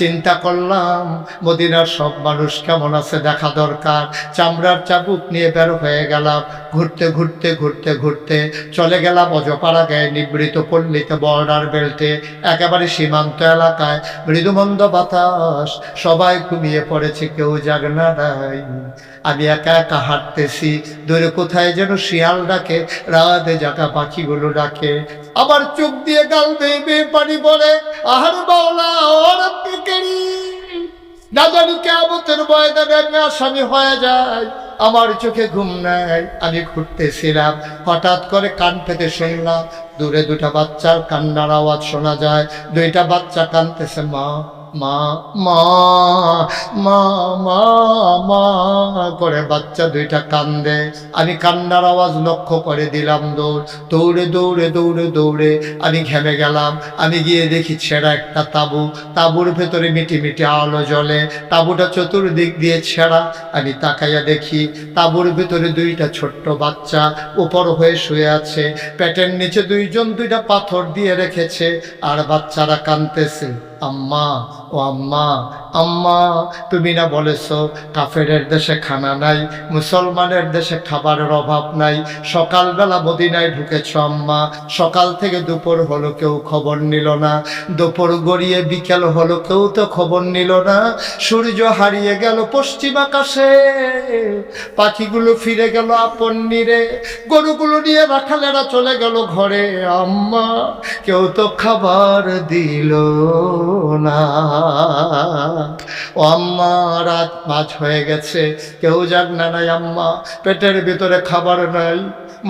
চিন্তা করলাম মদিনার সব মানুষ কেমন আছে দেখা দরকার। চামড়ার চাবুক নিয়ে বের হয়ে গেলাম। ঘুরতে ঘুরতে ঘুরতে ঘুরতে চলে গেলাম অজপাড়া গায়ে নিবৃত পল্লীতে, বর্ডার বেল্টে, একেবারে সীমান্ত এলাকায়। মৃদুমন্দ বাতাস, সবাই ঘুমিয়ে পড়েছে, কেউ জাগনা নাই। আমি একা একা হাঁটতেছি, দূরে কোথায় যেন শিয়াল ডাকে, রাতে জাগা পাখিগুলো ডাকে। আমার চোখ দিয়ে গাল বেয়ে বেয়ে পানি পড়ে। আহার বাওলা ওর পিকেরি, না জানি কিয়ামতের ময়দানে আমি আসামি হয়ে যায়। আমার চোখে ঘুম নাই, আমি ঘুরতেছিলাম, হঠাৎ করে কান পেতে শুনলাম দূরে দুটা বাচ্চার কান্নার আওয়াজ শোনা যায়। দুইটা বাচ্চা কাঁদতেছে, মা মা মা মা মা মা করে বাচ্চা দুইটা কান্দে। আমি কান্নার আওয়াজ লক্ষ্য করে দিলাম দৌড়। দৌড়ে দৌড়ে দৌড়ে দৌড়ে আমি ঘেমে গেলাম। আমি গিয়ে দেখি ছেঁড়া একটা তাঁবু, তাঁবুর ভেতরে মিটি মিটি আলো জ্বলে, তাঁবুটা চতুর্দিক দিয়ে ছেঁড়া। আমি তাকাইয়া দেখি তাঁবুর ভেতরে দুইটা ছোট্ট বাচ্চা উপর হয়ে শুয়ে আছে, পেটের নিচে দুইজন দুইটা পাথর দিয়ে রেখেছে, আর বাচ্চারা কাঁদতেছে, আম্মা ও আম্মা আম্মা, তুমি না বলেছ কাফেরের দেশে খানা নাই, মুসলমানের দেশে খাবারের অভাব নাই। সকালবেলা মদিনায় ঢুকেছ আম্মা, সকাল থেকে দুপুর হলো কেউ খবর নিল না, দুপুর গড়িয়ে বিকেল হলো কেউ তো খবর নিল না। সূর্য হারিয়ে গেল পশ্চিম আকাশে, পাখিগুলো ফিরে গেল আপন নীড়ে, গরুগুলো নিয়ে রাখালেরা চলে গেল ঘরে। আম্মা, কেউ তো খাবার দিল না। ও আম্মা, রাত মাঝ হয়ে গেছে, কেউ জাগনা নাই আম্মা, পেটের ভিতরে খাবার নাই।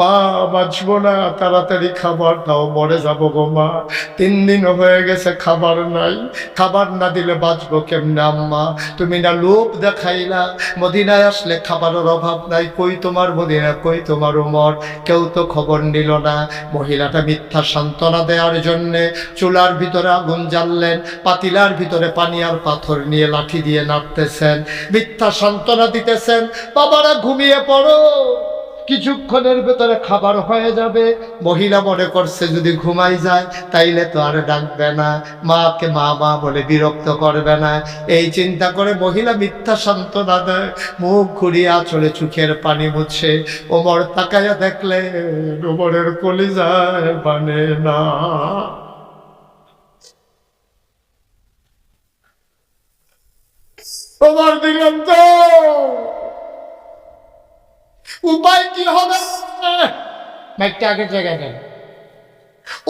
মা, বাঁচবো না, তাড়াতাড়ি খাবার দাও, মরে যাবো গো মা। 3 দিন হয়ে গেছে খাবার নাই, খাবার না দিলে বাঁচবো কেমনে আম্মা? তুমি না লোভ দেখাইলা মদিনায় আসলে খাবারের অভাব নাই, কই তোমার মদিনা, কই তোমার উমর? কেউ তো খবর নিল না। মহিলাটা মিথ্যা সান্ত্বনা দেওয়ার জন্যে চুলার ভিতরে আগুন জ্বাললেন, পাতিলার ভিতরে পানি আর পাথর নিয়ে লাঠি দিয়ে নাড়তেছেন, মিথ্যা সান্ত্বনা দিতেছেন, বাবারা ঘুমিয়ে পড়ো, কিছুক্ষণের ভেতরে খাবার হয়ে যাবে। মহিলা মনে করছে যদি ঘুমাই যায় তাইলে তো আর ডাকবে না, মাকে মা মা বলে বিরক্ত করবে না। এই চিন্তা করে মহিলা মিথ্যা সান্ত্বনা দেয়, মুখ ঘুরিয়ে আঁচলে চোখের পানি মুছে। ওমর তাকাইয়া দেখলে ওমরের কলিজায় বানে না। ওমর দিলেন তো উপায় কি হবে? আগে জায়গায় নেই,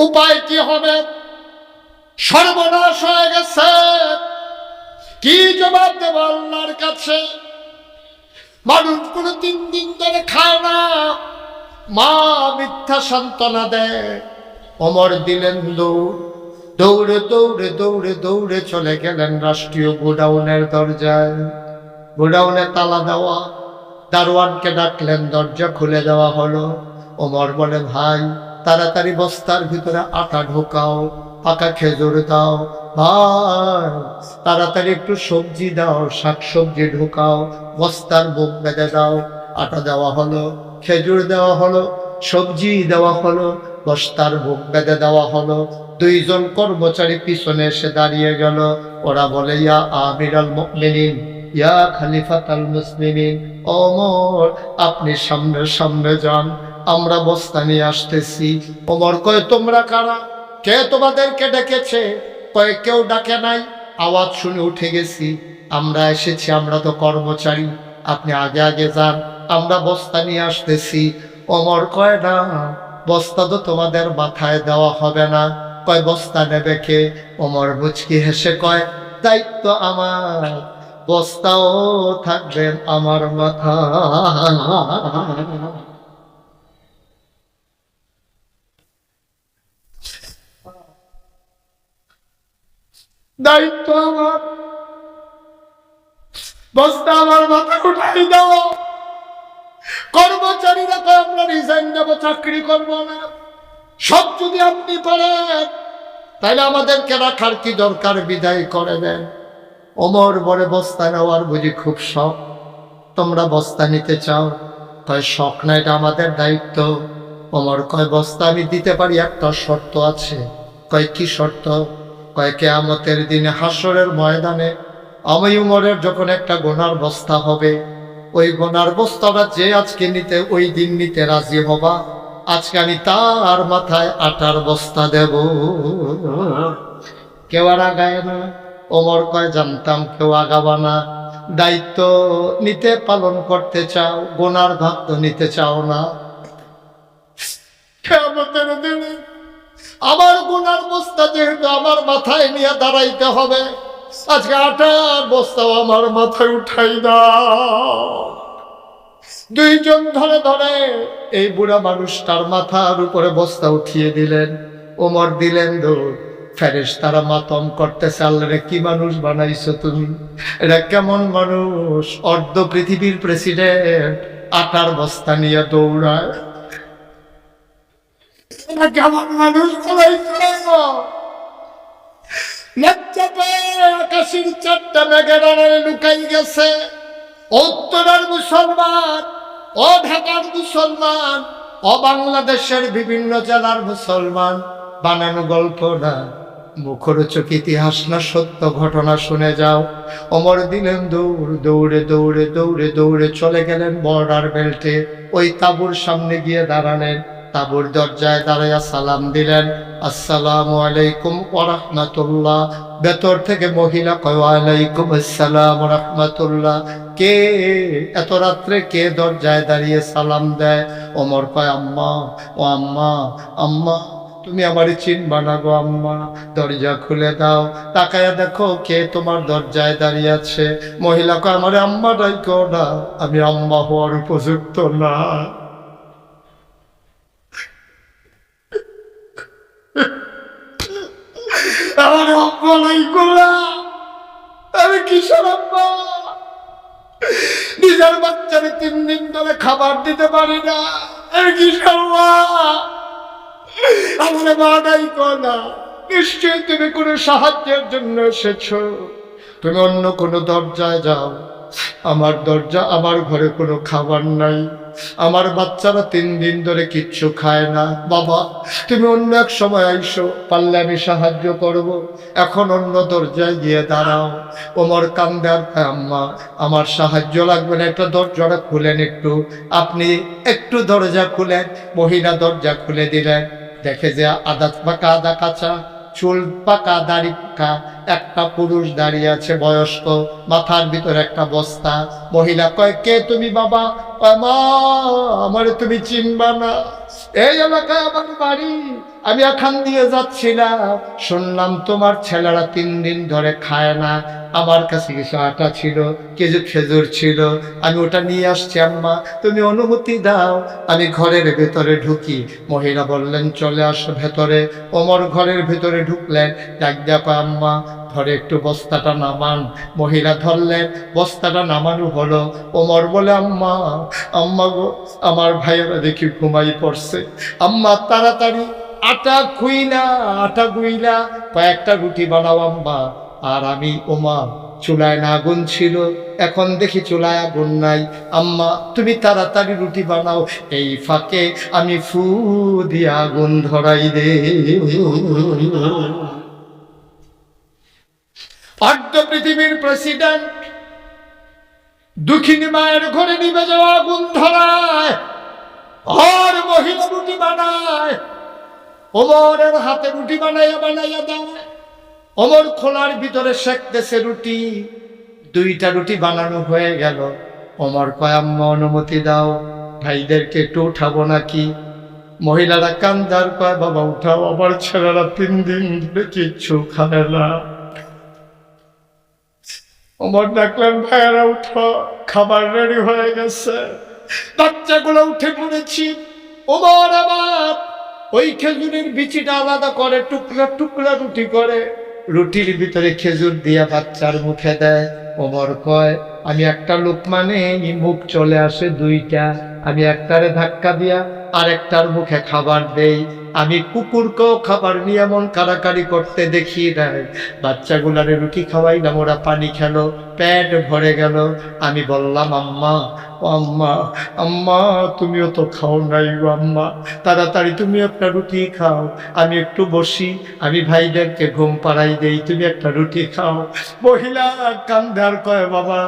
উপায় কি হবে? সর্বনাশ হয়ে গেছে, কি জবাব দেব আল্লাহর কাছে? মানুষগুলো 3 দিন ধরে খায় না, মা মিথ্যা সান্ত্বনা দেয়। ওমর দিলেন দৌড়, দৌড়ে দৌড়ে দৌড়ে দৌড়ে চলে গেলেন রাষ্ট্রীয় গোডাউনের দরজায়। গোডাউনে তালা দেওয়া, দারোয়ানকে ডাকলেন, দরজা খুলে দেওয়া হলো। ওমর বলে, ভাই তাড়াতাড়ি বস্তার ভিতরে আটা ঢোকাও, পাকা খেজুর দাও, ভাই তাড়াতাড়ি একটু সবজি দাও, শাকসবজি ঢোকাও, বস্তার বুক বেঁধে দাও। আটা দেওয়া হলো, খেজুর দেওয়া হলো, সবজি দেওয়া হলো, বস্তার বুক বেঁধে দেওয়া হলো। 2 জন কর্মচারী পিছনে এসে দাঁড়িয়ে গেল। ওরা বলে, ইয়া আমিরাল মুমিনিন, ইয়া খলিফাতুল মুসলিমিন, ওমর আপনি সামনে সামনে যান, আমরা বস্তা নিয়ে আসতেছি। ওমর কয়, তোমরা কারা? কে তোমাদেরকে ডেকেছে? কয়, কেউ ডাকে নাই, আওয়াজ শুনে উঠে গেছি, আমরা এসেছি, আমরা তো কর্মচারী, আপনি আগে আগে যান, আমরা বস্তা নিয়ে আসতেছি। ওমর কয়, না, বস্তা তো তোমাদের মাথায় দেওয়া হবে না। কয়, বস্তা নেবে কে? ওমর মুচকি হেসে কয়, দায়িত্ব আমার, বস্তাও থাকবেন আমার মাথা। দায়িত্ব আমার, বস্তা আমার মাথা উঠাই দাও। কর্মচারীরা তো আমরা রিজাইন দেবো, চাকরি করবো না। সব যদি আপনি পারেন তাহলে আমাদেরকে রাখার কি দরকার, বিদায় করে দেন। ওমর বলে, বস্তা নেওয়ার বুঝি খুব শখ, তোমরা বস্তা নিতে চাও? কয়, শখ না, এটা আমাদের দায়িত্ব। ওমর কয়, বস্তা আমি দিতে পারি, একটা শর্ত আছে। কয়, কি শর্ত? কয় কিয়ামতের দিনে হাসরের ময়দানে আমি উমরের যখন একটা গোনার বস্তা হবে, ওই গোনার বস্তাটা যে আজকে নিতে ওই দিন নিতে রাজি হবা, আজকে আমি তার মাথায় আটার বস্তা দেব। কেউ আর আগায় না। ওমর কয় জানতাম কেউ আগাবা না। দায়িত্ব নিতে পালন করতে চাও, গোনার ভাগ তো নিতে চাও না। কিয়ামতের দিনে আমার গুনার বস্তা যেহেতু আমার মাথায় নিয়ে দাঁড়াইতে হবে, আজকে আটার বস্তাও আমার মাথায় উঠাই দাও। দুইজন ধরে ধরে এই বুড়া মানুষটার মাথার উপরে বস্তা উঠিয়ে দিলেন। ওমর দিলেন দৌড়। ফেরেশতারা মাতম করতেছে, আল্লাহ রে কি মানুষ বানাইছো তুমি, এটা কেমন মানুষ, অর্ধ পৃথিবীর প্রেসিডেন্ট আটার বস্তা নিয়ে দৌড়ায়, এটা কেমন মানুষ বানাইছো। আকাশের চারটা মেঘের আড়ালে লুকাই গেছে। উত্তরের মুসলমান, ও ঢাকার মুসলমান, ও বাংলাদেশের বিভিন্ন জেলার মুসলমান, বানানো গল্প না, মুখরোচক ইতিহাস না, সত্য ঘটনা শুনে যাও। ওমর দিলেন দৌড়। দৌড়ে দৌড়ে দৌড়ে দৌড়ে চলে গেলেন বর্ডার বেল্টে। ওই তাঁবুর সামনে গিয়ে দাঁড়ালেন। তাঁবুর দরজায় দাঁড়াইয়া সালাম দিলেন, আসসালামু আলাইকুম ওয়া রাহমাতুল্লাহ। ভেতর থেকে মহিলা কয়, ওয়ালাইকুম আসসালাম ওয়া রাহমাতুল্লাহ। কে এত রাত্রে কে দরজায় দাঁড়িয়ে সালাম দেয়? ওমর কয়, আম্মা। ও আম্মা, আম্মা তুমি আমারে চিনবা না গো আম্মা, দরজা খুলে দাও, তাকায়া দেখো কে তোমার দরজায় দাঁড়িয়ে আছে। মহিলা কয়, আমারে আম্মা ডাইকো না, আমি আম্মা হওয়ার উপযুক্ত না। আমার আম্মা ডাইকো না, আমি কিসের আম্মা? নিজের বাচ্চারে 3 দিন ধরে খাবার দিতে পারি না, আমি কিসের মা? আমার মা ডাইকো না। নিশ্চয়ই তুমি কোনো সাহায্যের জন্য এসেছো, তুমি অন্য কোনো দরজায় যাও। আমার দরজা, আমার ঘরে কোনো খাবার নাই, আমার বাচ্চারা 3 দিন ধরে কিচ্ছু খায় না। বাবা তুমি অন্য এক সময় আইসো, পারলে আমি সাহায্য করব, এখন অন্য দরজায় গিয়ে দাঁড়াও। ওমর কান্দে আর কয়, আম্মা আমার সাহায্য লাগবে না, একটা দরজাটা খুলেন একটু, আপনি একটু দরজা খুলেন। মহিলা দরজা খুলে দিলেন। দেখে যে আধা পাকা আধা কাঁচা, চুল পাকা দাড়ি পাকা একটা পুরুষ দাঁড়িয়ে আছে, বয়স্ক, মাথার ভিতরে একটা বস্তা। মহিলা কয়, কে তুমি বাবা? মা আমারে তুমি চিনবা না, এই এলাকায় আমার বাড়ি, আমি এখান দিয়ে যাচ্ছিলাম, শুনলাম তোমার ছেলেরা 3 দিন ধরে খায় না, আমার কাছে কিছু আটা ছিল, কিছু খেজুর ছিল, আমি ওটা নিয়ে আসছি আম্মা, তুমি অনুমতি দাও আমি ঘরের ভেতরে ঢুকি। মহিলা বললেন, চলে আসো ভেতরে। ওমর ঘরের ভেতরে ঢুকলেন। ডাক দেখো, আম্মা ধরে একটু বস্তাটা নামান। মহিলা ধরলেন, বস্তাটা নামানো হলো। ওমর বলে, আম্মা, আম্মা গো, আমার ভাইয়েরা দেখি ঘুমাই পড়ছে, আম্মা তাড়াতাড়ি আটা গুইলা কয়েকটা রুটি বানাও আম্মা। আর আমি, ওমা চুলায় না আগুন ছিল, এখন দেখি চুলায় আগুন নাই, আম্মা তুমি তাড়াতাড়ি রুটি বানাও, এই ফাঁকে আমি ফু দিয়ে আগুন ধরাই দে। অর্ধ পৃথিবীর প্রেসিডেন্ট দুঃখিনী মায়ের ঘরে নিভে যাওয়া আগুন ধরায়, আর মহিলা রুটি বানায়, ওমরের হাতে রুটি বানাইয়া বানাইয়া দেয়। ওমর খোলার ভিতরে সেঁকতেছে রুটি। 2টা রুটি বানানো হয়ে গেল। ওমর কয়, আম্মা অনুমতি দাও, ভাইদেরকে একটু উঠাবো নাকি? মহিলারা কান্দার কয়, বাবা উঠাও, আমার ছেলেরা 3 দিন ধরে কিচ্ছু খায় না। ওমর ডাকলেন, ভাইয়েরা উঠো, খাবার রেডি হয়ে গেছে। বাচ্চাগুলো উঠে পড়েছি। ওমর আবার ওই খেজুরের বিচিটা আলাদা করে টুকরা টুকরা রুটি করে, রুটির ভিতরে খেজুর দিয়া বাচ্চার মুখে দেয়। ওমর কয়, আমি একটা লোকমা নেই, মুখ চলে আসে 2টা, আমি একটারে ধাক্কা দিয়া আর একটার মুখে খাবার দেই, আমি কুকুরকেও খাবার নিয়ে এমন কাড়াকাড়ি করতে দেখি নাই। বাচ্চাগুলারে রুটি খাওয়াইলাম, ওরা পানি খেলো, পেট ভরে গেল। আমি বললাম, আম্মা, ও আম্মা, আম্মা তুমিও তো খাও নাই গো আম্মা, তাড়াতাড়ি তুমি একটা রুটি খাও, আমি একটু বসি, আমি ভাইদেরকে ঘুম পাড়াই দেই, তুমি একটা রুটি খাও। মহিলা কান্দে আর কয়, বাবা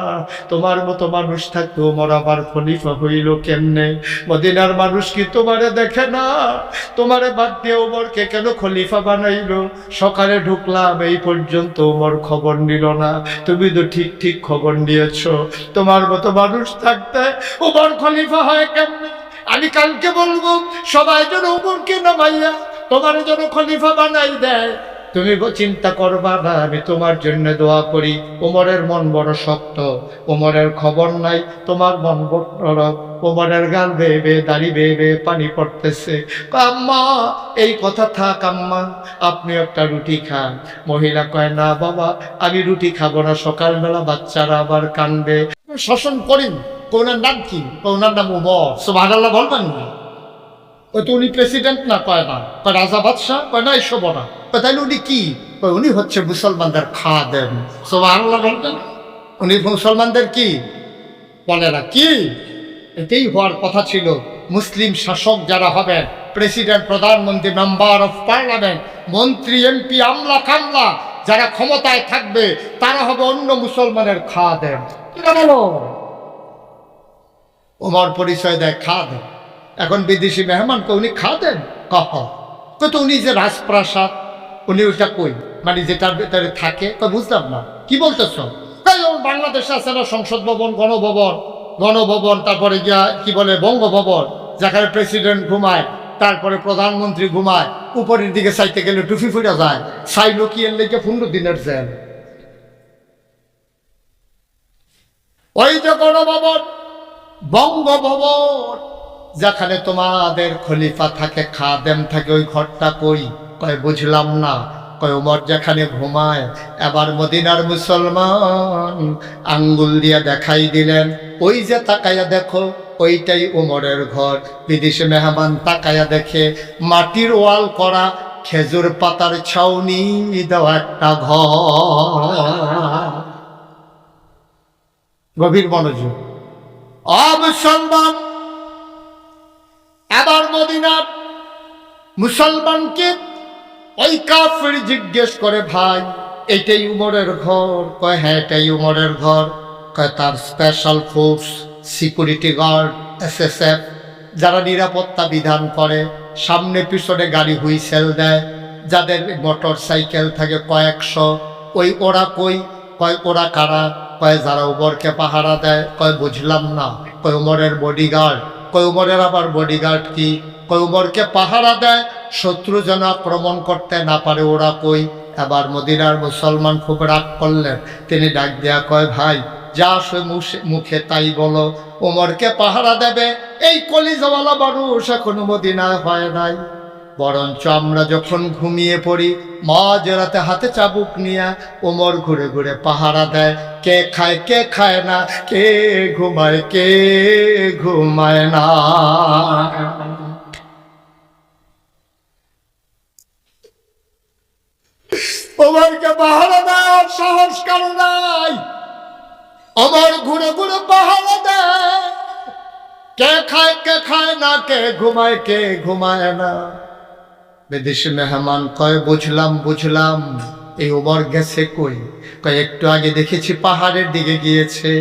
তোমার মতো মানুষ থাকতো ওমর আবার খলিফা হইল কেমনে? মদিনার মানুষ কি তোমারে দেখে না? তোমারে বাদ দিয়ে ওমরকে কেন খলিফা বানাইলো? সকালে ঢুকলাম, এই পর্যন্ত ওমর খবর নিল না। তুমি তো ঠিক ঠিক খবর নিয়েছ, তোমার মতো মানুষ থাকতে ওমর খলিফা হয় কেমনে? আমি কালকে বলবো সবাই যেন ওমরকে নামাইয়া তোমার জন্য খলিফা বানাই দেয়। তুমি চিন্তা করবা না, আমি তোমার জন্য দোয়া করি। ওমরের মন বড় শক্ত, ওমরের খবর নাই, তোমার মন বড় নরম। ওমরের গাল বেয়ে বেয়ে দাড়ি বেয়ে বেয়ে পানি পড়তেছে। আম্মা এই কথা থাক আম্মা, আপনি একটা রুটি খান। মহিলা কয়, না বাবা আমি রুটি খাবো না, সকালবেলা বাচ্চারা আবার কান্দে। শাসন করেন, কোনার নাম কি? কোনার নাম ওমর। সুবহানাল্লাহ বলবেন না? ওই তো উনি প্রেসিডেন্ট না, কয় না, কয় রাজা বাদশাহ, কয় না এসব না। তাহলে উনি কি? উনি হচ্ছে মুসলমানদের খাদেম। সুবহানাল্লাহ বলতেন। উনি মুসলমানদের কি বলে না কি? এটাই হওয়ার কথা ছিল। মুসলিম শাসক যারা হবেন, প্রেসিডেন্ট, প্রধানমন্ত্রী, মেম্বার অফ পার্লামেন্ট, মন্ত্রী, এমপি, আমলা কামলা যারা ক্ষমতায় থাকবে, তারা হবে অন্য মুসলমানের খাদেম। বলো ওমর পরিচয় দেয় খাদেম। এখন বিদেশি মেহমানকে উনি খাদেন কহ, তো উনি যে রাজপ্রাসাদ, উনি ওইটা কই, মানে যেটার ভেতরে থাকে, তো বুঝলাম না কি বলতেছ? বাংলাদেশে আছে না সংসদ ভবন, গণভবন, গণভবন, তারপরে গিয়া কি বলে বঙ্গভবন, যেখানে প্রেসিডেন্ট ঘুমায়, তারপরে প্রধানমন্ত্রী ঘুমায়, উপরের দিকে চাইতে গেলে টুপি ফুটা যায়, চাইলো কি এর লেগে 15 দিনের জেল। ওই যে গণভবন, বঙ্গভবন, যেখানে তোমাদের খলিফা থাকে, খাদেম থাকে, ওই ঘরটা কই? কয় বুঝলাম না। কয় ওমর যেখানে ঘুমায়। এবার মদিনার মুসলমান আঙ্গুল দিয়ে দেখাই দিলেন, ওই যে তাকায়া দেখো, ওইটাই ওমরের ঘর। বিদেশি মেহমান তাকায়া দেখে মাটির ওয়াল করা, খেজুর পাতার ছাউনি দেওয়া একটা ঘর। গভীর মনোযোগ। মুসলমান এবার মদিনার মুসলমানকে ওই কাফির জিজ্ঞেস করে, ভাই এটাই উমরের ঘর? কয় হ্যাঁ এটাই উমরের ঘর। কয় তার special force, security guard, SSF যারা নিরাপত্তা বিধান করে, সামনে পিছনে গাড়ি হুইসেল দেয়, যাদের মোটর সাইকেল থাকে কয়েকশো, ওই ওরা কই? কয় ওরা কারা? কয় যারা উমরকে পাহারা দেয়। কয় বুঝলাম না। কয় উমরের বডিগার্ড। কয় উমরের আবার বডিগার্ড কি? কয় উমরকে পাহারা দেয়, শত্রু যেন আক্রমণ করতে না পারে, ওরা কই? এবার মদিনার মুসলমান খুব রাগ করলেন। তিনি ডাক দেয়া কয়, ভাই যা সে মুখে তাই বলো, ওমরকে পাহারা দেবে এই কলিজাওয়ালা মানুষ এখনো মদিনায় হয় নাই। বরঞ্চ আমরা যখন ঘুমিয়ে পড়ি, মাঝরাতে হাতে চাবুক নিয়ে ওমর ঘুরে ঘুরে পাহারা দেয়, কে খায় কে খায় না, কে ঘুমায় না। ওমরকে পাহারা দেওয়ার সাহস কারো নাই। ওমর ঘুরে ঘুরে পাহারা দেয়, কে খায় না, কে ঘুমায় না। বিদেশি মেহমান কয় বুঝলাম বুঝলাম, এই ওমর গেছে কই? কয় একটু আগে দেখেছি পাহাড়ের দিকে গিয়েছে।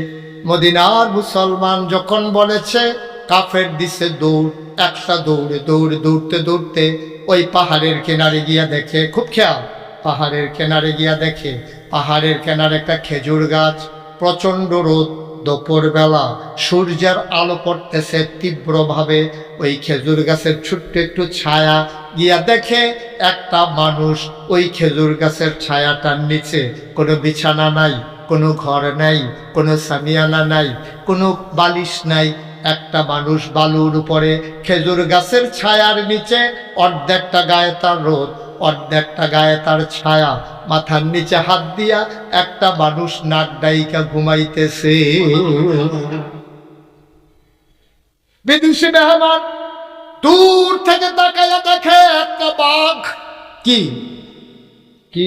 মদিনার মুসলমান যখন বলেছে, কাফের দিছে দৌড়, একটা দৌড়তে দৌড়তে ওই পাহাড়ের কিনারে গিয়া দেখে, খুব খেয়াল, পাহাড়ের কিনারে গিয়া দেখে পাহাড়ের কিনারে একটা খেজুর গাছ, প্রচণ্ড রোদ, দুপুরবেলা সূর্যের আলো পড়তেছে তীব্রভাবে। ওই খেজুর গাছের ছোট্ট একটু ছায়া, গিয়া দেখে একটা মানুষ ওই খেজুর গাছের ছায়াটার নিচে, কোনো বিছানা নাই, কোনো ঘর নাই, কোনো সামিয়ানা নাই, কোনো বালিশ নাই, একটা মানুষ বালুর উপরে খেজুর গাছের ছায়ার নিচে, অর্ধেকটা গায়ে তার রোদ, অর্ধেকটা গায়ে তার ছায়া, মাথার নিচে হাত দিয়া একটা মানুষ নাক ডাইকা ঘুমাইতেছে। বিদেশি মেহমান দূর থেকে তাকাইয়া দেখে একটা বাঘ। কি কি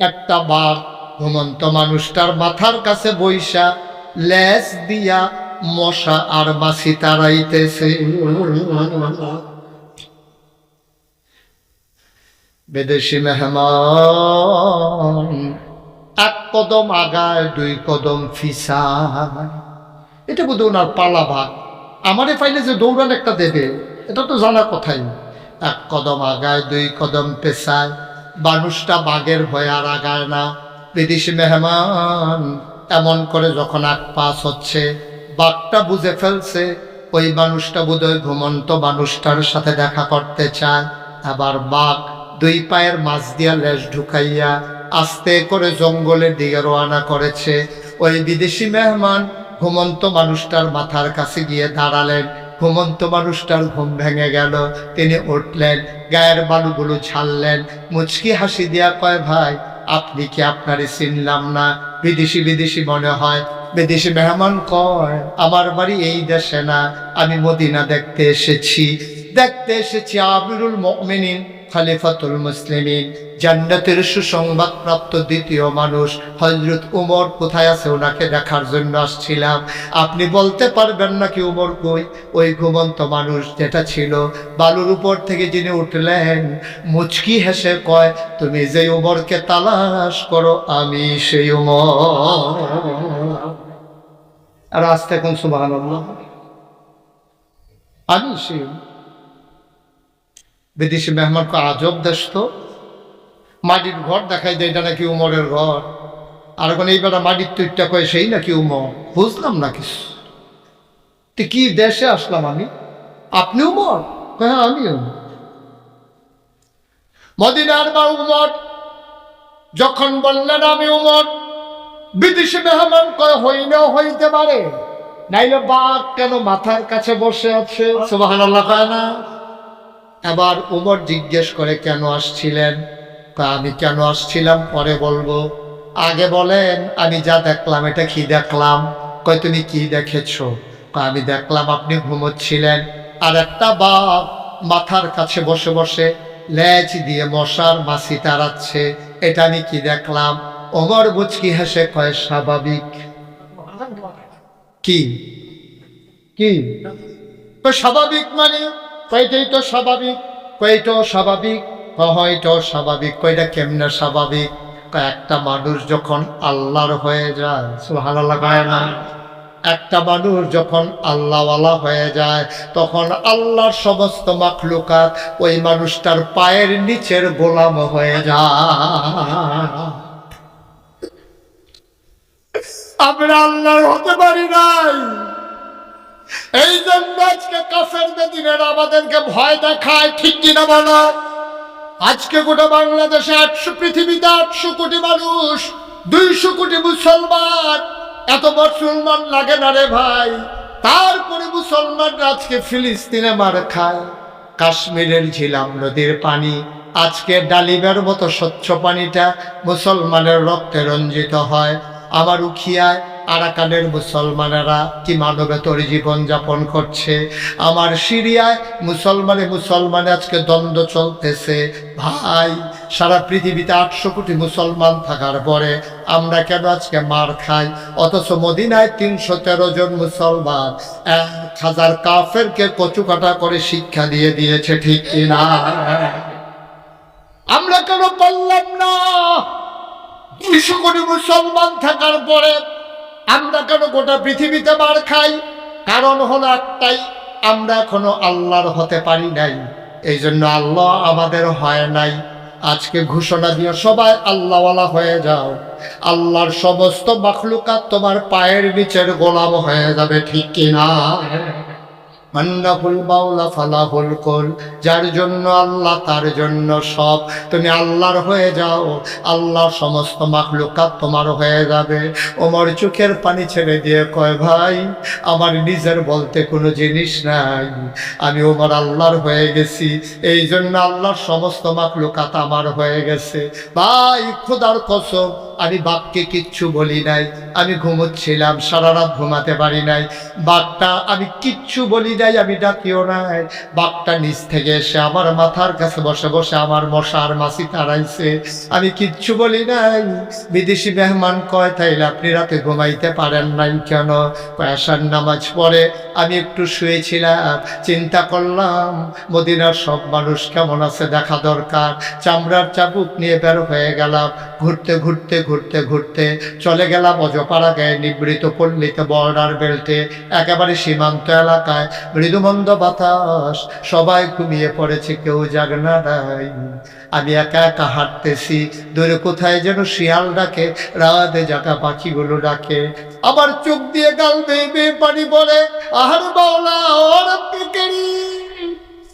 একটা বাঘ ঘুমন্ত মানুষটার মাথার কাছে বইসা লেজ দিয়া মশা আর মাছি তাড়াইতেছে। বিদেশি মেহমান এক কদম আগায় দুই কদম ফিসায়। এটা বোধ ওনার পালা ভাগ। আমারে পাইলে যে দৌড়ান একটা দেবে এটা তো জানা কথাই। এক কদম আগায় দুই কদম পেছায়, মানুষটা বাঘের ভয়ে আর আগায় না। বিদেশি মেহমান এমন করে যখন আগ পাস হচ্ছে, বাঘটা বুঝে ফেলছে ওই মানুষটা বোধহয় ঘুমন্ত মানুষটার সাথে দেখা করতে চায়। আবার বাঘ দুই পায়ের মাছ দিয়া লেজ ঢুকাইয়া আস্তে করে জঙ্গলের দিকে রওনা করেছে। ওই বিদেশি মেহমান ঘুমন্ত মানুষটার মাথার কাছে গিয়ে দাঁড়ালেন। ঘুমন্ত মানুষটার ঘুম ভেঙে গেল, তিনি উঠলেন, গায়ের বালুগুলো ছাড়লেন, মুচকি হাসি দিয়া কয়, ভাই আপনি কি? আপনারে চিনলাম না, বিদেশি বিদেশি মনে হয়। বিদেশি মেহমান কয়, আমার বাড়ি এই দেশে না, আমি মদিনা দেখতে এসেছি আমিরুল মুমিনিন খলিফাতুল মুসলিমিন, জান্নাতের সুসংবাদ প্রাপ্ত দ্বিতীয় মানুষ হযরত উমর কোথায় আছে ওনাকে দেখার জন্য আসছিলাম। আপনি বলতে পারবেন নাকি উমর কই? ওই ঘুমন্ত মানুষ যেটা ছিল বালুর উপর থেকে যিনি উঠলেন, মুচকি হেসে কয়, তুমি যে উমরকে তালাশ করো আমি সেই উমর। আর আস্তে এখন সুবহানাল্লাহ, আমি সেই। বিদেশি মেহমানকে আজব দেশ তো, মাটির ঘর দেখাই দেয়, এটা নাকি উমরের ঘর। আর এখন এই বেটা মাটির তৈরটা কয়ে সেই নাকি উমর। বুঝলাম না কিছু, তো কি দেশে আসলাম আমি? আপনি উমর? হ্যাঁ আমি উমর। মদিনার বা উমর যখন বললেন আমি উমর, বিদেশি মেহমান কয় হইতে পারে, নাইলে বাঘ কেন মাথার কাছে বসে আছে? সুবহানাল্লাহ কয় না? এবার উমর জিজ্ঞেস করে, কেন আসছিলেন? আমি কেন আসছিলাম পরে বলবো, আগে বলেন আমি যা দেখলাম এটা কি দেখলাম? কয় তুমি কি দেখেছো? আমি দেখলাম আপনি ঘুমোচ্ছিলেন, আর একটা বাঘ মাথার কাছে বসে বসে লেজ দিয়ে মশার মাছি তাড়াচ্ছে, এটা আমি কি দেখলাম? ওমর মুচকি হেসে কয়, স্বাভাবিক। কি কি স্বাভাবিক মানে? কয়টাই তো স্বাভাবিক। কয়টাও স্বাভাবিক? হয়টাও স্বাভাবিক। কয়টা কেমনে স্বাভাবিক? একটা মানুষ যখন আল্লাহর হয়ে যায়, সুবহানাল্লাহ কয় না? একটা মানুষ যখন আল্লাহওয়ালা হয়ে যায়, তখন আল্লাহর সমস্ত মাখলুকাত ওই মানুষটার পায়ের নিচের গোলাম হয়ে যায়। আমরা আল্লাহর হতে পারি নাই, এই জন্য আজকে কাফের বেদিনের আমাদেরকে ভয় দেখায়, ঠিক কিনা বলো? আজকে গোটা বাংলাদেশে 800, পৃথিবীতে 800 কোটি মানুষ, 200 কোটি মুসলমান। এত মুসলমান লাগে না রে ভাই, তারপরে মুসলমানরা আজকে ফিলিস্তিনে মার খায়। কাশ্মীরের ঝিলাম নদীর পানি আজকে ডালিমের মতো স্বচ্ছ পানিটা মুসলমানের রক্তে রঞ্জিত হয়। আমার উখিয়ায় আরাকানের মুসলমানেরা কি মানবেতর জীবন যাপন করছে। আমার সিরিয়ায় মুসলমানে আজকে দ্বন্দ্ব চলতেছে। ভাই, সারা পৃথিবীতে 800 কোটি মুসলমান থাকার পরে আমরা কেন আজকে মার খাই? অথচ মদিনায় 313 জন মুসলমান 1000 কাফেরকে কচুকাটা করে শিক্ষা দিয়ে দিয়েছে, ঠিক কিনা? আমরা কেন পারলাম না? 200 কোটি মুসলমান থাকার পরে আমরা কেন গোটা পৃথিবীতে মার খাই? কারণ হলো একটাই, আমরা এখনো আল্লাহর হতে পারি নাই, এই জন্য আল্লাহ আমাদের হয় নাই। আজকে ঘোষণা দিয়ে সবাই আল্লাহওয়ালা হয়ে যাও, আল্লাহর সমস্ত মাখলুকাত তোমার পায়ের নিচের গোলাম হয়ে যাবে, ঠিক কিনা? মান্নাহুল মাওলা ফালাহুল কুল, যার জন্য আল্লাহ তার জন্য সব। তুমি আল্লাহর হয়ে যাও, আল্লাহর সমস্ত মাখলুকাত তোমার হয়ে যাবে। ওমর চোখের পানি ছেড়ে দিয়ে কয়, ভাই আমার নিজের বলতে কোনো জিনিস নাই, আমি ওমর আল্লাহর হয়ে গেছি, এই জন্য আল্লাহর সমস্ত মাখলুকাত আমার হয়ে গেছে। ভাই খোদার কসম, আমি বাঘকে কিচ্ছু বলি নাই, আমি ঘুমোচ্ছিলাম, সারা রাত ঘুমাতে পারি নাই। বাঘটা আমি কিচ্ছু বলি নাই, আমি ডাকিও নাই। বাঘটা নিচ থেকে এসে আমার মাথার কাছে বসে বসে আমার মশার মাছি তাড়াইছে, আমি কিচ্ছু বলি নাই। বিদেশি মেহমান কয়, তাইলে আপনি রাতে ঘুমাইতে পারেন নাই কেন? আশার নামাজ পড়ে আমি একটু শুয়েছিলাম, চিন্তা করলাম মদিনার সব মানুষ কেমন আছে দেখা দরকার। চামড়ার চাবুক নিয়ে বের হয়ে গেলাম, ঘুরতে ঘুরতে ঘুরতে ঘুরতে চলে গেলাম অজপাড়া গায়ে নিবৃত পল্লীতে, বর্ডার বেল্টে, একেবারে সীমান্ত এলাকায়। মৃদুমন্দ বাতাস, সবাই ঘুমিয়ে পড়েছে, কেউ জাগনা নাই। আমি একা একা হাঁটতেছি, দূরে কোথায় যেন শিয়াল ডাকে, রাতে জাগা পাখিগুলো ডাকে। আমার চোখ দিয়ে গাল বেয়ে বেয়ে পানি পড়ে। আহার বাওলা ওর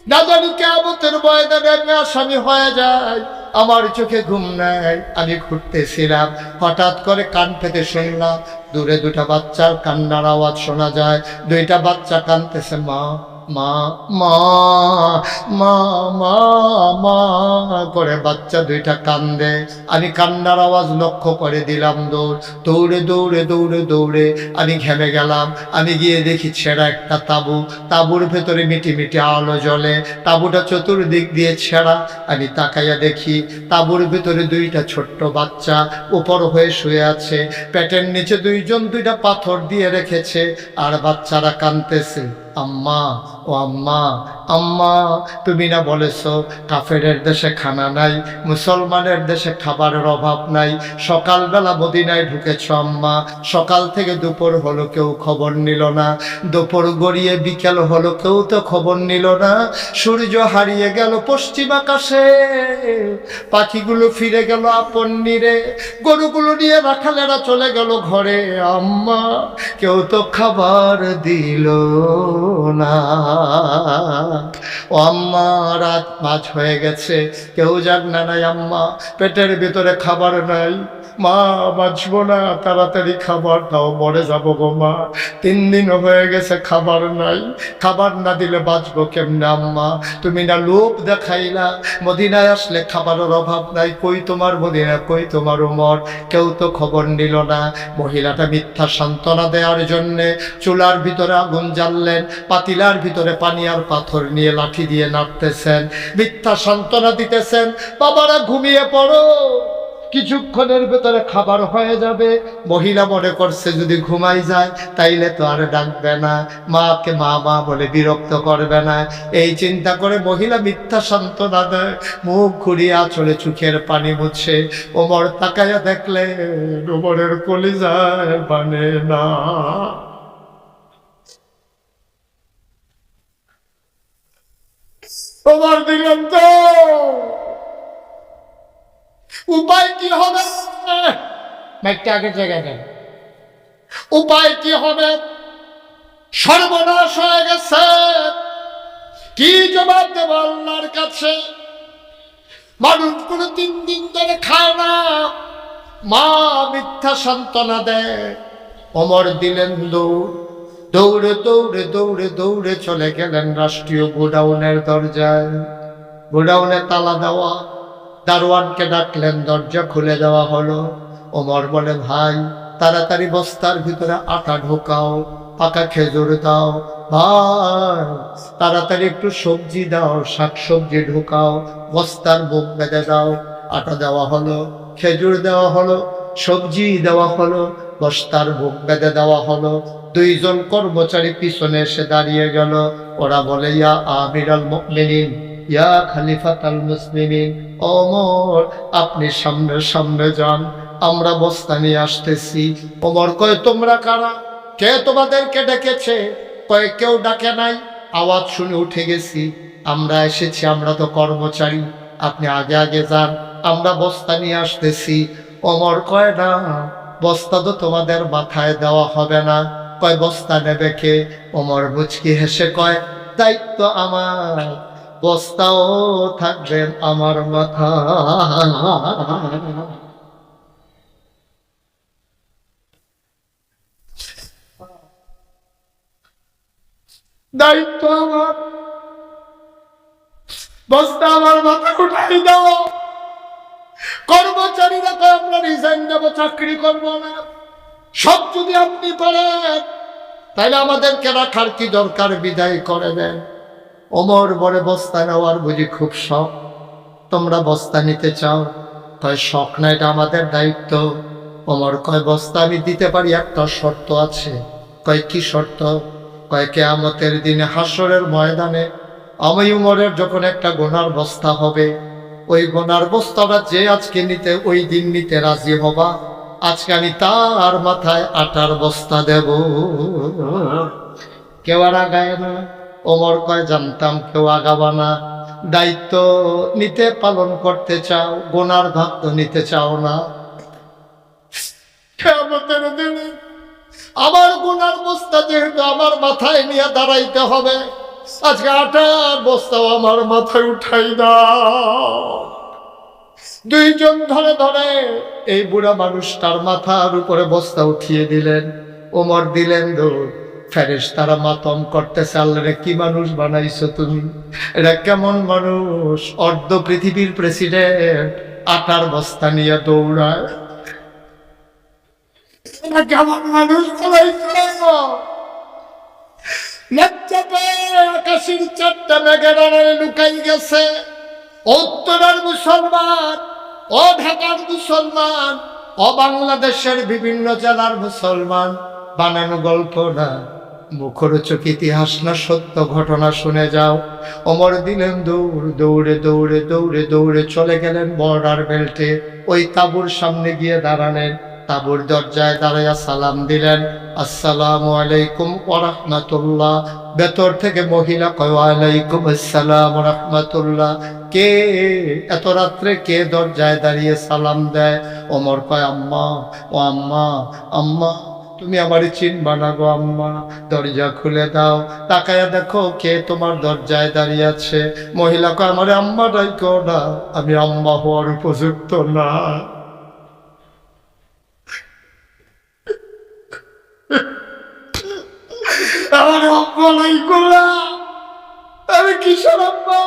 না জানি কিয়ামতের ময়দানে আমি আসামি হয়ে যায়, আমার চোখে ঘুম নাই। আমি ঘুরতেছিলাম, হঠাৎ করে কান পেতে শুনলাম দূরে দুটা বাচ্চার কান্নার আওয়াজ শোনা যায়। দুইটা বাচ্চা কাঁদতেছে, মা মা মা মা মা মা করে বাচ্চা দুইটা কান্দে। আমি কান্নার আওয়াজ লক্ষ্য করে দিলাম দৌড়, দৌড়ে দৌড়ে দৌড়ে দৌড়ে আমি ঘেমে গেলাম। আমি গিয়ে দেখি ছেঁড়া একটা তাঁবু, তাঁবুর ভেতরে মিটি মিটি আলো জ্বলে, তাঁবুটা চতুর্দিক দিয়ে ছেঁড়া। আমি তাকাইয়া দেখি তাঁবুর ভেতরে দুইটা ছোট্ট বাচ্চা উপর হয়ে শুয়ে আছে, পেটের নিচে দুইজন দুইটা পাথর দিয়ে রেখেছে, আর বাচ্চারা কাঁদতেছে, আম্মা ও আম্মা আম্মা। তুমি না বলেছ কাফেরের দেশে খানা নাই, মুসলমানের দেশে খাবারের অভাব নাই। সকালবেলা মদিনায় ঢুকেছ আম্মা, সকাল থেকে দুপুর হলো কেউ খবর নিল না, দুপুর গড়িয়ে বিকেল হলো কেউ তো খবর নিল না। সূর্য হারিয়ে গেল পশ্চিম আকাশে, পাখিগুলো ফিরে গেল আপন নীড়ে, গরুগুলো নিয়ে রাখালেরা চলে গেল ঘরে, আম্মা কেউ তো খাবার দিল না। ও আম্মা, রাত মাঝ হয়ে গেছে, কেউ জাগনা নাই আম্মা, পেটের ভিতরে খাবার নাই, মা বাঁচবো না, তাড়াতাড়ি খাবার দাও, মরে যাবো গো মা। 3 দিন হয়ে গেছে খাবার নাই, খাবার না দিলে বাঁচবো কেমনে আম্মা? তুমি না লোভ দেখাইলা মদিনায় আসলে খাবারের অভাব নাই, কই তোমার মদিনা, কই তোমার উমর? কেউ তো খবর নিল না। মহিলাটা মিথ্যা সান্ত্বনা দেওয়ার জন্যে চুলার ভিতরে আগুন জ্বাললেন, পাতিলার ভিতরে পানি আর পাথর নিয়ে লাঠি দিয়ে নাড়তেছেন, মিথ্যা সান্ত্বনা দিতেছেন, বাবারা ঘুমিয়ে পড়ো, কিছুক্ষণের ভেতরে খাবার হয়ে যাবে। মহিলা মনে করছে যদি ঘুমাই যায় তাইলে তো আর ডাকবে না, মাকে মা মা বলে বিরক্ত করবে না। এই চিন্তা করে মহিলা মিথ্যা সান্ত্বনা দেয়, মুখ ঘুরিয়ে চলে চোখের পানি মুছে। ওমর তাকাইয়া দেখলে ওমরের কলিজায় বানে না। ওমর দিলেন তো উপায় কি হবে? আগে জায়গায় নেন, উপায় কি হবে? সর্বনাশ হয়ে গেছে, কি জবাব দেব আল্লাহর কাছে? মানুষগুলো 3 দিন ধরে খায় না, মা মিথ্যা সান্ত্বনা দেয়। ওমর দিলেন দৌড়, দৌড়ে দৌড়ে দৌড়ে দৌড়ে চলে গেলেন রাষ্ট্রীয় গোডাউনের দরজায়। গোডাউনে তালা দেওয়া, দারোয়ানকে ডাকলেন, দরজা খুলে দেওয়া হলো। ওমর বলে, ভাই তাড়াতাড়ি বস্তার ভিতরে আটা ঢোকাও, পাকা খেজুর দাও, ভাই তাড়াতাড়ি একটু সবজি দাও, শাকসবজি ঢুকাও, বস্তার মুখ বেঁধে দাও। আটা দেওয়া হলো, খেজুর দেওয়া হলো, সবজি দেওয়া হলো, বস্তার মুখ বেঁধে দেওয়া হলো। 2 জন কর্মচারী পিছনে এসে দাঁড়িয়ে গেল। ওরা বলে, ইয়া আমিরাল মুমিনিন, ইয়া খলিফাতুল মুসলিমিন, ওমর আপনি সামনে সামনে যান, আমরা বস্তা নিয়ে আসতেছি। ওমর কয়, তোমরা কারা? কে তোমাদেরকে ডেকেছে? কয়, কেউ ডাকে নাই, আওয়াজ শুনে উঠে গেছি, আমরা এসেছি, আমরা তো কর্মচারী, আপনি আগে আগে যান, আমরা বস্তা নিয়ে আসতেছি। ওমর কয়, না, বস্তা তো তোমাদের মাথায় দেওয়া হবে না। কয়, বস্তা নেবে কে? ওমর মুচকি হেসে কয়, দায়িত্ব আমার, বস্তাও থাকবেন আমার মাথা। দায়িত্ব আমার, বস্তা আমার মাথা উঠাই দাও, কর্মচারীরা কয় আমরা রিজাইন দেবো, চাকরি করবো না। সব যদি আপনি পারেন তাহলে আমাদেরকে রাখার কি দরকার, বিদায় করে দেন। ওমর বলে বস্তা নেওয়ার বুঝি খুব শখ, তোমরা বস্তা নিতে চাও? কয় শখ না, এটা আমাদের দায়িত্ব। ওমর কয় বস্তা আমি দিতে পারি, একটা শর্ত আছে। কয় কি শর্ত? কয় কিয়ামতের দিনে হাসরের ময়দানে আমি উমরের যখন একটা গোনার বস্তা হবে, ওই গোনার বস্তাটা যে আজকে নিতে, ওই দিন নিতে রাজি হবা, আজকে আমি তার মাথায় আটার বস্তা দেব। কেউ আর আগায় না। ওমর কয় জানতাম কেউ আগাবা না, দায়িত্ব নিতে পালন করতে চাও, গোনার ভাগ তো নিতে চাও না। কিয়ামতের দিনে আমার গুনার বস্তা যেহেতু আমার মাথায় নিয়ে দাঁড়াইতে হবে, আজকে আটার বস্তাও আমার মাথায় উঠাই দাও। দুইজন ধরে ধরে এই বুড়া মানুষটার মাথার উপরে বস্তা উঠিয়ে দিলেন। ওমর দিলেন দৌড়। ফেরেশতারা মাতম করতেছে, আল্লাহ রে কি মানুষ বানাইছো তুমি, এটা কেমন মানুষ? অর্ধ পৃথিবীর প্রেসিডেন্ট আটার বস্তা নিয়ে দৌড়ায়, এটা কেমন মানুষ বানাইছো? আকাশের চারটা মেঘের আড়ালে লুকাই গেছে। উত্তরের মুসলমান, ও ঢাকার মুসলমান, ও বাংলাদেশের বিভিন্ন জেলার মুসলমান, বানানো গল্প না, মুখরোচক ইতিহাস না, সত্য ঘটনা শুনে যাও। ওমর দিলেন দৌড়, দৌড়ে দৌড়ে দৌড়ে দৌড়ে চলে গেলেন বর্ডার বেল্টে। ওই তাঁবুর সামনে গিয়ে দাঁড়ালেন। তাঁবুর দরজায় দাঁড়াইয়া সালাম দিলেন, আসসালামু আলাইকুম ওয়া রাহমাতুল্লাহ। ভেতর থেকে মহিলা কয় ওয়ালাইকুম আসসালাম ওয়া রাহমাতুল্লাহ। কে এত রাত্রে কে দরজায় দাঁড়িয়ে সালাম দেয়? ওমর কয় আম্মা, ও আম্মা, আম্মা তুমি আমারে চিনবা না গো আম্মা, দরজা খুলে দাও, তাকায়া দেখো কে তোমার দরজায় দাঁড়িয়ে আছে। মহিলা কয় আমারে আম্মা ডাইকো না, আমি আম্মা হওয়ার উপযুক্ত না। আমার আম্মা ডাইকো না, আমি কিসের আম্মা?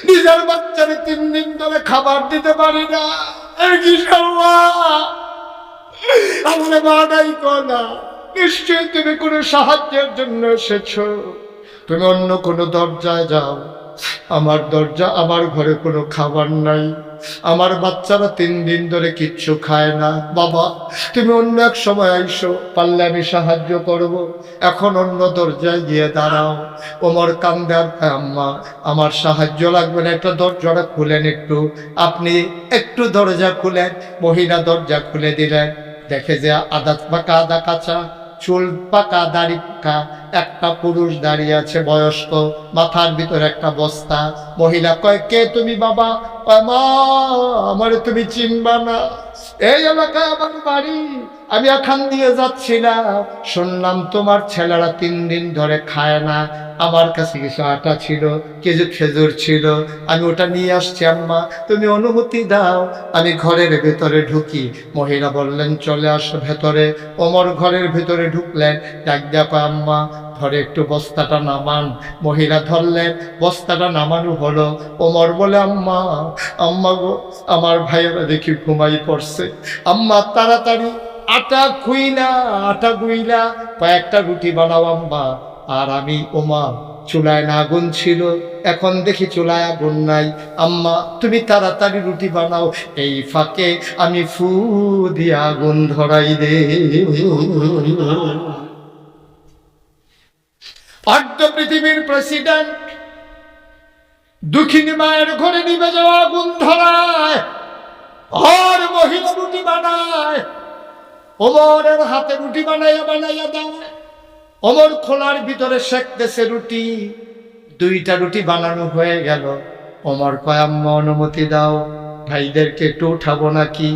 নিজের বাচ্চারে 3 দিন ধরে খাবার দিতে পারি না, আমি কিসের আম্মা? আমার মা ডাইকো না। নিশ্চয়ই তুমি কোনো সাহায্যের জন্য এসেছো, তুমি অন্য কোনো দরজায় যাও। আমার দরজা, আমার ঘরে কোনো খাবার নাই, আমার বাচ্চারা 3 দিন ধরে কিচ্ছু খায় না। বাবা তুমি অন্য এক সময় আইসো, পারলে আমি সাহায্য করব, এখন অন্য দরজায় গিয়ে দাঁড়াও। ওমর কান্দে আর কয় আম্মা আমার সাহায্য লাগবে না, একটা দরজাটা খুলেন একটু, আপনি একটু দরজা খুলেন। মহিলা দরজা খুলে দিলেন। দেখে যে আদা পাকা আদা কাঁচা, চুল পাকা, দাড়ি পাকা একটা পুরুষ দাঁড়িয়ে আছে, বয়স্ক, মাথার ভিতরে একটা বস্তা। মহিলা কয় কে তুমি বাবা? কয় মা আমারে তুমি চিনবা না, এই এলাকায় আমার বাড়ি, আমি এখান দিয়ে যাচ্ছিলাম, শুনলাম তোমার ছেলেরা 3 দিন ধরে খায় না, আমার কাছে কিছু আটা ছিল, কিছু খেজুর ছিল, আমি ওটা নিয়ে আসছি আম্মা, তুমি অনুমতি দাও আমি ঘরের ভেতরে ঢুকি। মহিলা বললেন চলে আসো ভেতরে। ওমর ঘরের ভেতরে ঢুকলেন। ডাক দেখো আম্মা ধরে একটু বস্তাটা নামান। মহিলা ধরলেন, বস্তাটা নামানো হলো। ওমর বলে আম্মা, আম্মা গো আমার ভাইয়েরা দেখি ঘুমাই পড়ছে, আম্মা তাড়াতাড়ি আটা গুইলা কয়েকটা রুটি বানাও আম্মা। আর আমি ওমা চুলায় না আগুন ছিল, এখন দেখি চুলায় আগুন নাই, আম্মা তুমি তাড়াতাড়ি রুটি বানাও, এই ফাঁকে আমি ফু দিয়ে আগুন ধরাই দে। অর্ধ পৃথিবীর প্রেসিডেন্ট দুঃখিনী মায়ের ঘরে নিভে যাওয়া আগুন ধরায়, আর মহিলা রুটি বানায়, ওমরের হাতে রুটি বানাইয়া দেয়। ওমর খোলার ভিতরে সেঁকতেছে রুটি। 2টা রুটি বানানো হয়ে গেল। ওমর কয় আম্মা অনুমতি দাও, ভাইদেরকে একটু উঠাবো নাকি?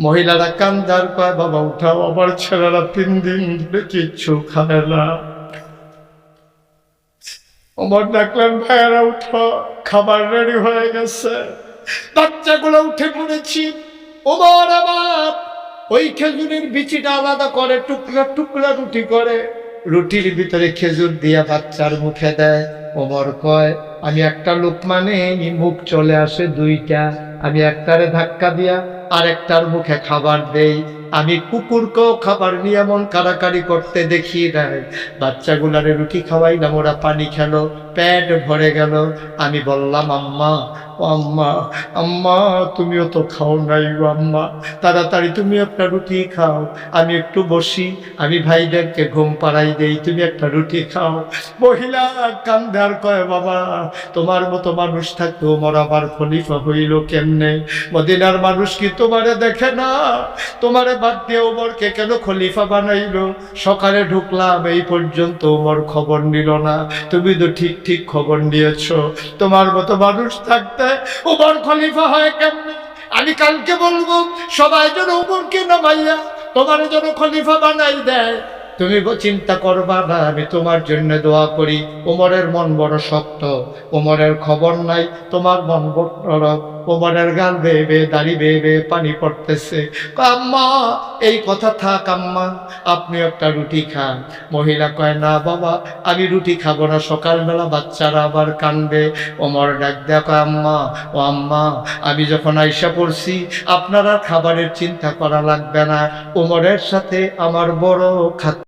মহিলারা কান্দার কয় বাবা উঠাও, আমার ছেলেরা 3 দিন ধরে কিচ্ছু খায় না। ওমর ডাকলেন ভাইয়েরা উঠো, খাবার রেডি হয়ে গেছে। বাচ্চাগুলো উঠে পড়েছি। ওমর আবার ওই খেজুরের বিচিটা আলাদা করে টুকরা টুকরা রুটি করে, রুটির ভিতরে খেজুর দিয়া বাচ্চার মুখে দেয়। ওমর কয় আমি একটা লোকমা নেই, মুখ চলে আসে 2টা। আমি একটারে ধাক্কা দিয়া আরেকটার মুখে খাবার দেই। আমি কুকুরকেও খাবার নিয়ে এমন কাড়াকাড়ি করতে দেখি নাই। বাচ্চাগুলারে রুটি খাওয়াইলাম, ওরা পানি খেলো, পেট ভরে গেল। আমি বললাম, আম্মা, ও আম্মা, আম্মা তুমিও তো খাও নাই গো আম্মা, তাড়াতাড়ি তুমি একটা রুটি খাও। আমি একটু বসি, আমি ভাইদেরকে ঘুম পাড়াই দেই, তুমি একটা রুটি খাও। মহিলা কান্দে আর কয়, বাবা তোমার মতো মানুষ থাকতো ওমর আবার খলিফা হইল কেমনে? মদিনার মানুষ কি তোমারে দেখে না? তোমারে বাদ দিয়ে ওমরকে কেন খলিফা বানাইলো? সকালে ঢুকলাম, এই পর্যন্ত ওমর খবর নিল না। তুমি তো ঠিক ঠিক খবর নিয়েছ। তোমার মতো মানুষ থাকতে ওমর খলিফা হয় কেমনে? আমি কালকে বলবো সবাই যেন ওমরকে নামাইয়া তোমার জন্য খলিফা বানাই দেয়। তুমি চিন্তা করবা না, আমি তোমার জন্য দোয়া করি। ওমরের মন বড় শক্ত, ওমরের খবর নাই, তোমার মন বড় নরম। ওমরের গাল বেয়ে বেয়ে দাড়ি বেয়ে বেয়ে পানি পড়তেছে। আম্মা এই কথা থাক আম্মা, আপনি একটা রুটি খান। মহিলা কয়, না বাবা আমি রুটি খাবো না, সকালবেলা বাচ্চারা আবার কানবে। ওমর ডাক দেয়া কয়, আম্মা, ও আম্মা, আমি যখন আইসা পড়ছি আপনারা খাবারের চিন্তা করা লাগবে না, ওমরের সাথে আমার বড়